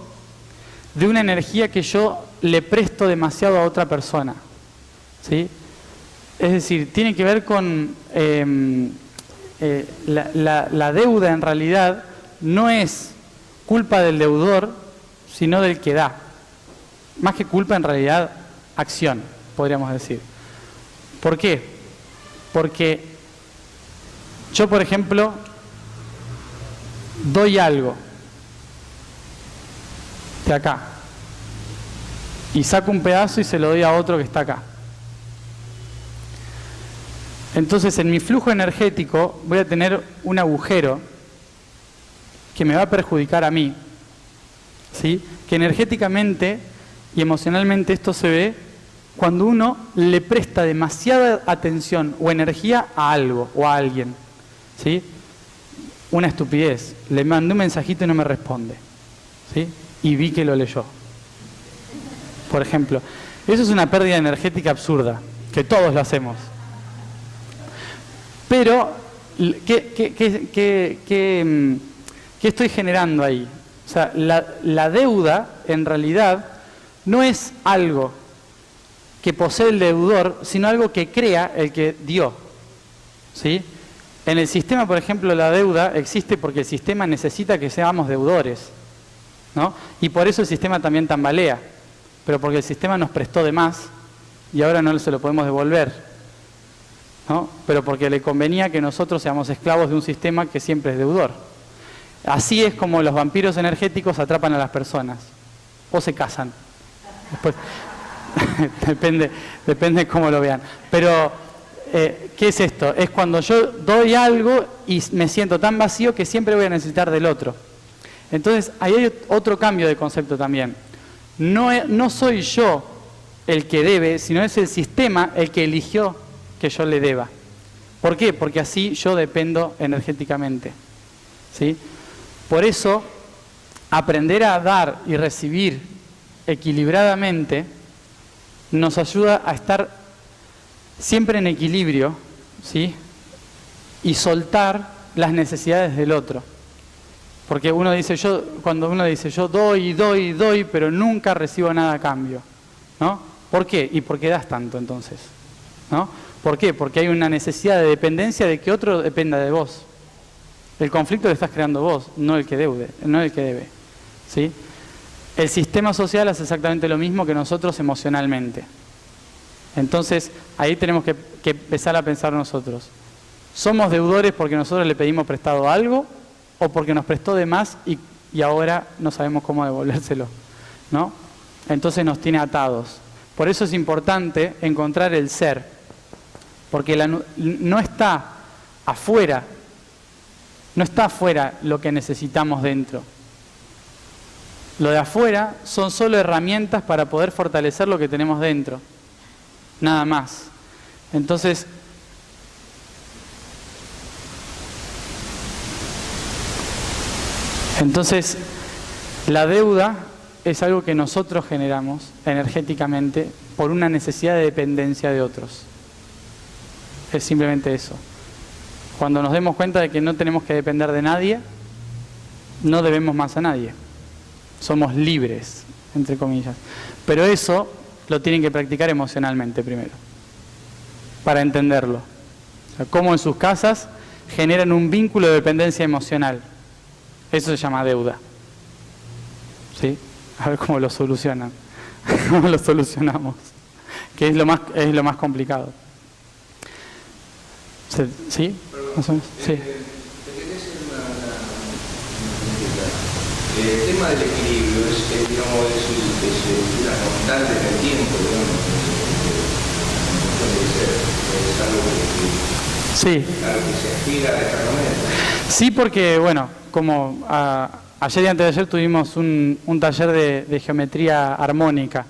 de una energía que yo le presto demasiado a otra persona, ¿sí? Es decir, tiene que ver con la deuda. En realidad no es culpa del deudor, sino del que da. Más que culpa, en realidad, acción, podríamos decir. ¿Por qué? Porque yo, por ejemplo, doy algo de acá y saco un pedazo y se lo doy a otro que está acá. Entonces, en mi flujo energético voy a tener un agujero que me va a perjudicar a mí, ¿sí? Que energéticamente y emocionalmente esto se ve cuando uno le presta demasiada atención o energía a algo o a alguien, ¿sí? Una estupidez. Le mandé un mensajito y no me responde, ¿sí? Y vi que lo leyó. Por ejemplo, eso es una pérdida energética absurda, que todos lo hacemos. Pero, ¿qué estoy generando ahí? O sea, la deuda, en realidad, no es algo que posee el deudor, sino algo que crea el que dio, ¿sí? En el sistema, por ejemplo, la deuda existe porque el sistema necesita que seamos deudores, ¿no? Y por eso el sistema también tambalea, pero porque el sistema nos prestó de más y ahora no se lo podemos devolver, ¿no? Pero porque le convenía que nosotros seamos esclavos de un sistema que siempre es deudor. Así es como los vampiros energéticos atrapan a las personas, o se casan. Después, depende cómo lo vean. Pero, ¿qué es esto? Es cuando yo doy algo y me siento tan vacío que siempre voy a necesitar del otro. Entonces, ahí hay otro cambio de concepto también. No soy yo el que debe, sino es el sistema el que eligió que yo le deba. ¿Por qué? Porque así yo dependo energéticamente, ¿sí? Por eso, aprender a dar y recibir equilibradamente nos ayuda a estar siempre en equilibrio, ¿sí? y soltar las necesidades del otro. Porque uno dice, cuando uno dice, yo doy, pero nunca recibo nada a cambio, ¿no? ¿Por qué? ¿Y por qué das tanto entonces? ¿No? ¿Por qué? Porque hay una necesidad de dependencia de que otro dependa de vos. El conflicto lo estás creando vos, no el que debe, ¿sí? El sistema social hace exactamente lo mismo que nosotros emocionalmente. Entonces, ahí tenemos que empezar a pensar nosotros. ¿Somos deudores porque nosotros le pedimos prestado algo o porque nos prestó de más y ahora no sabemos cómo devolvérselo, ¿no? Entonces nos tiene atados. Por eso es importante encontrar el ser, porque no está afuera lo que necesitamos dentro. Lo de afuera son solo herramientas para poder fortalecer lo que tenemos dentro. Nada más. Entonces, la deuda es algo que nosotros generamos energéticamente por una necesidad de dependencia de otros. Es simplemente eso. Cuando nos demos cuenta de que no tenemos que depender de nadie, no debemos más a nadie. Somos libres, entre comillas. Pero eso lo tienen que practicar emocionalmente primero, para entenderlo. O sea, cómo en sus casas generan un vínculo de dependencia emocional. Eso se llama deuda. ¿Sí? A ver cómo lo solucionan. ¿Cómo lo solucionamos? Que es lo más complicado. ¿Sí? ¿Más o menos? Sí. El tema del equilibrio es una constante en el tiempo, digamos, es algo que se aspira eternamente. Sí, porque, bueno, como ayer y antes de ayer tuvimos un taller de geometría armónica.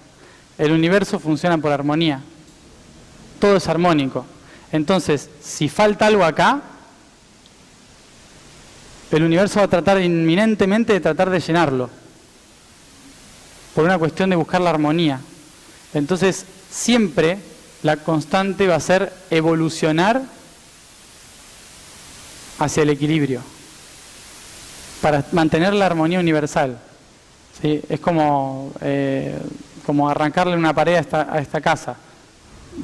El universo funciona por armonía. Todo es armónico. Entonces, si falta algo acá, el universo va a tratar inminentemente de tratar de llenarlo. Por una cuestión de buscar la armonía. Entonces, siempre la constante va a ser evolucionar hacia el equilibrio. Para mantener la armonía universal. ¿Sí? Es como arrancarle una pared a esta casa.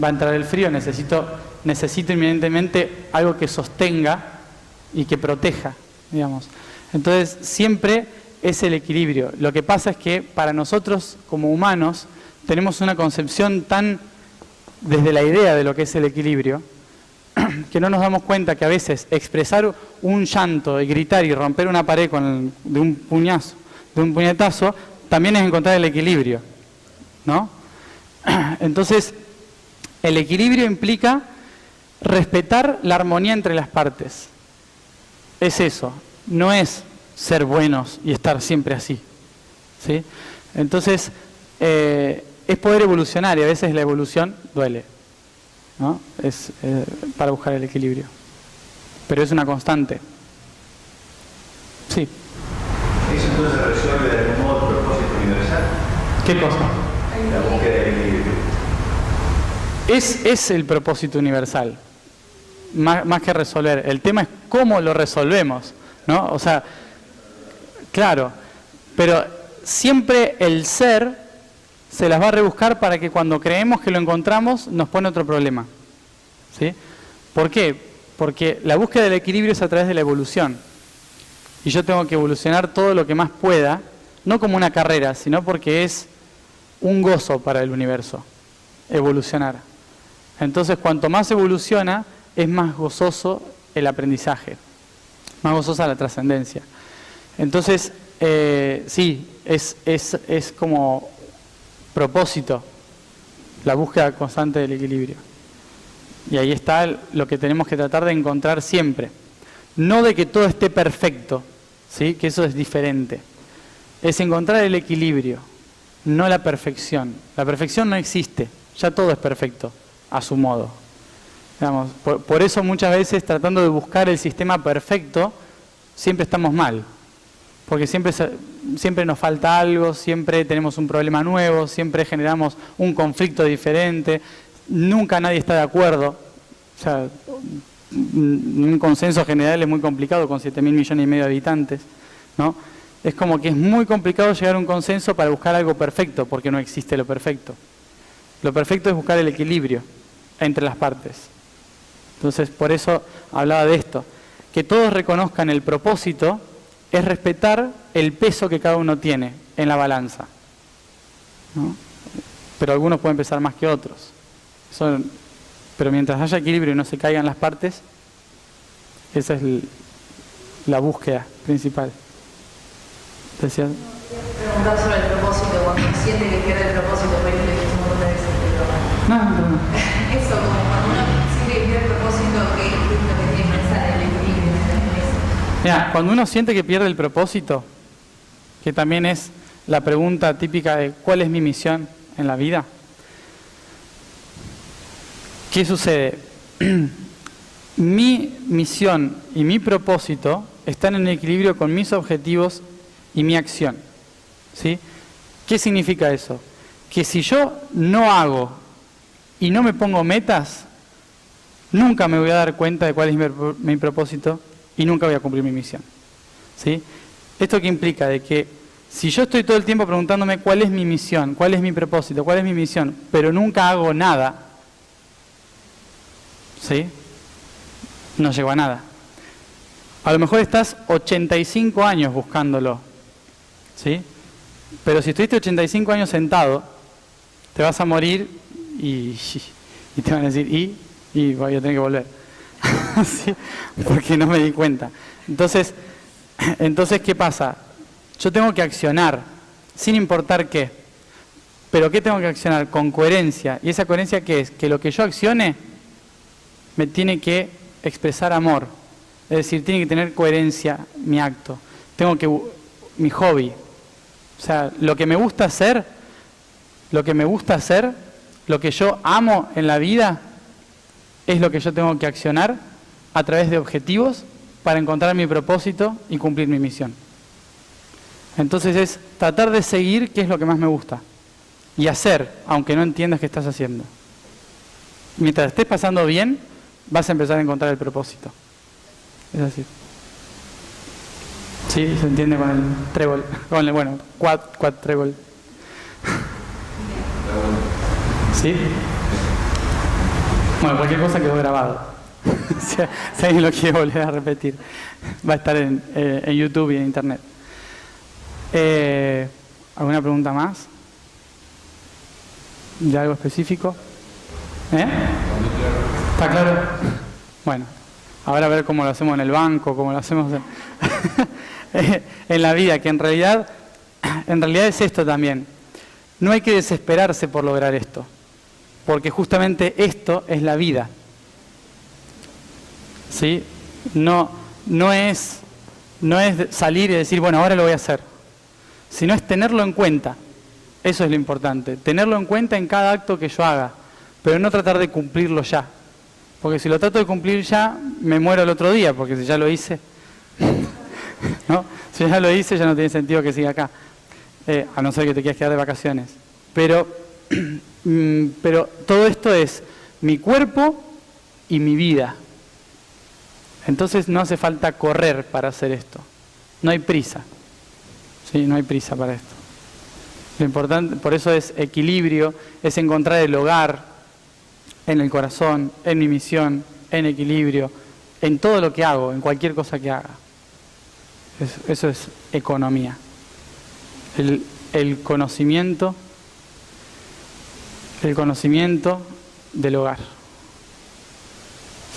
Va a entrar el frío, necesito inminentemente algo que sostenga y que proteja, digamos. Entonces, siempre es el equilibrio. Lo que pasa es que para nosotros, como humanos, tenemos una concepción tan desde la idea de lo que es el equilibrio, que no nos damos cuenta que a veces expresar un llanto y gritar y romper una pared de un puñetazo, también es encontrar el equilibrio, ¿no? Entonces, el equilibrio implica respetar la armonía entre las partes. Es eso, no es ser buenos y estar siempre así, ¿sí? Entonces, es poder evolucionar y a veces la evolución duele, ¿no? Es para buscar el equilibrio. Pero es una constante. Sí. ¿Eso entonces resuelve de algún modo el propósito universal? ¿Qué cosa? La búsqueda del equilibrio. Es el propósito universal, más que resolver. El tema es cómo lo resolvemos, ¿no? O sea, claro, pero siempre el ser se las va a rebuscar para que cuando creemos que lo encontramos nos pone otro problema, ¿sí? ¿Por qué? Porque la búsqueda del equilibrio es a través de la evolución. Y yo tengo que evolucionar todo lo que más pueda, no como una carrera, sino porque es un gozo para el universo, evolucionar. Entonces, cuanto más evoluciona, es más gozoso el aprendizaje, más gozosa la trascendencia. Entonces, sí, es como propósito la búsqueda constante del equilibrio. Y ahí está lo que tenemos que tratar de encontrar siempre. No de que todo esté perfecto, ¿sí? Que eso es diferente. Es encontrar el equilibrio, no la perfección. La perfección no existe, ya todo es perfecto, a su modo. Digamos, por eso muchas veces tratando de buscar el sistema perfecto, siempre estamos mal. Porque siempre nos falta algo, siempre tenemos un problema nuevo, siempre generamos un conflicto diferente, nunca nadie está de acuerdo. O sea, un consenso general es muy complicado con 7.000 millones y medio de habitantes, ¿no? Es como que es muy complicado llegar a un consenso para buscar algo perfecto, porque no existe lo perfecto. Lo perfecto es buscar el equilibrio entre las partes. Entonces, por eso hablaba de esto. Que todos reconozcan el propósito es respetar el peso que cada uno tiene en la balanza, ¿no? Pero algunos pueden pesar más que otros. Pero mientras haya equilibrio y no se caigan las partes, esa es la búsqueda principal. Decías. Preguntar sobre el propósito, cuando siente que pierde el propósito, por ejemplo, que un montón de veces No. Eso, como cuando uno siente que pierde el propósito, ¿qué es lo que tiene que pensar en el equilibrio, en eso? Mira, cuando uno siente que pierde el propósito, que también es la pregunta típica de ¿cuál es mi misión en la vida? ¿Qué sucede? Mi misión y mi propósito están en equilibrio con mis objetivos y mi acción, ¿sí? ¿Qué significa eso? Que si yo no hago y no me pongo metas, nunca me voy a dar cuenta de cuál es mi propósito y nunca voy a cumplir mi misión, ¿sí? ¿Esto qué implica? De que si yo estoy todo el tiempo preguntándome cuál es mi misión, cuál es mi propósito, cuál es mi misión, pero nunca hago nada, ¿sí? No llego a nada. A lo mejor estás 85 años buscándolo, ¿sí? Pero si estuviste 85 años sentado, te vas a morir y te van a decir, y voy a tener que volver. ¿Sí? Porque no me di cuenta. Entonces, ¿qué pasa? Yo tengo que accionar, sin importar qué. ¿Pero qué tengo que accionar? Con coherencia. ¿Y esa coherencia qué es? Que lo que yo accione me tiene que expresar amor. Es decir, tiene que tener coherencia mi acto. Mi hobby. O sea, lo que me gusta hacer, lo que yo amo en la vida, es lo que yo tengo que accionar a través de objetivos para encontrar mi propósito y cumplir mi misión. Entonces es tratar de seguir qué es lo que más me gusta y hacer, aunque no entiendas qué estás haciendo. Mientras estés pasando bien, vas a empezar a encontrar el propósito. Es así. Sí, se entiende con el trébol, quad trébol. ¿Sí? Bueno, cualquier cosa quedó grabado. Si alguien lo quiere volver a repetir, va a estar en YouTube y en Internet. ¿Alguna pregunta más? ¿De algo específico? ¿Está claro? Bueno, ahora a ver cómo lo hacemos en el banco, cómo lo hacemos en la vida, que en realidad es esto también. No hay que desesperarse por lograr esto, porque justamente esto es la vida. ¿Sí? No es salir y decir, bueno, ahora lo voy a hacer, sino es tenerlo en cuenta. Eso es lo importante, tenerlo en cuenta en cada acto que yo haga, pero no tratar de cumplirlo ya. Porque si lo trato de cumplir ya, me muero el otro día, porque si ya lo hice, ¿no? Si ya lo hice, ya no tiene sentido que siga acá, a no ser que te quieras quedar de vacaciones. Pero todo esto es mi cuerpo y mi vida. Entonces no hace falta correr para hacer esto. No hay prisa. ¿Sí? No hay prisa para esto. Lo importante, por eso es equilibrio, es encontrar el hogar en el corazón, en mi misión, en equilibrio, en todo lo que hago, en cualquier cosa que haga. Eso es economía. El conocimiento del hogar.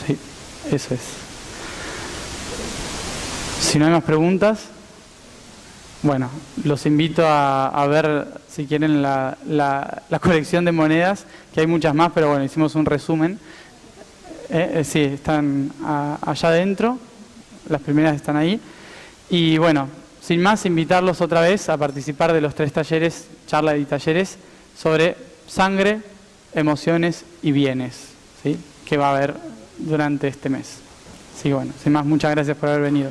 Sí, eso es. Si no hay más preguntas, bueno, los invito a ver, si quieren, la colección de monedas, que hay muchas más, pero bueno, hicimos un resumen. Sí, están allá adentro, las primeras están ahí. Y bueno, sin más, invitarlos otra vez a participar de los 3 talleres, charlas y talleres, sobre sangre, emociones y bienes, ¿sí? Que va a haber durante este mes. Así que bueno, sin más, muchas gracias por haber venido.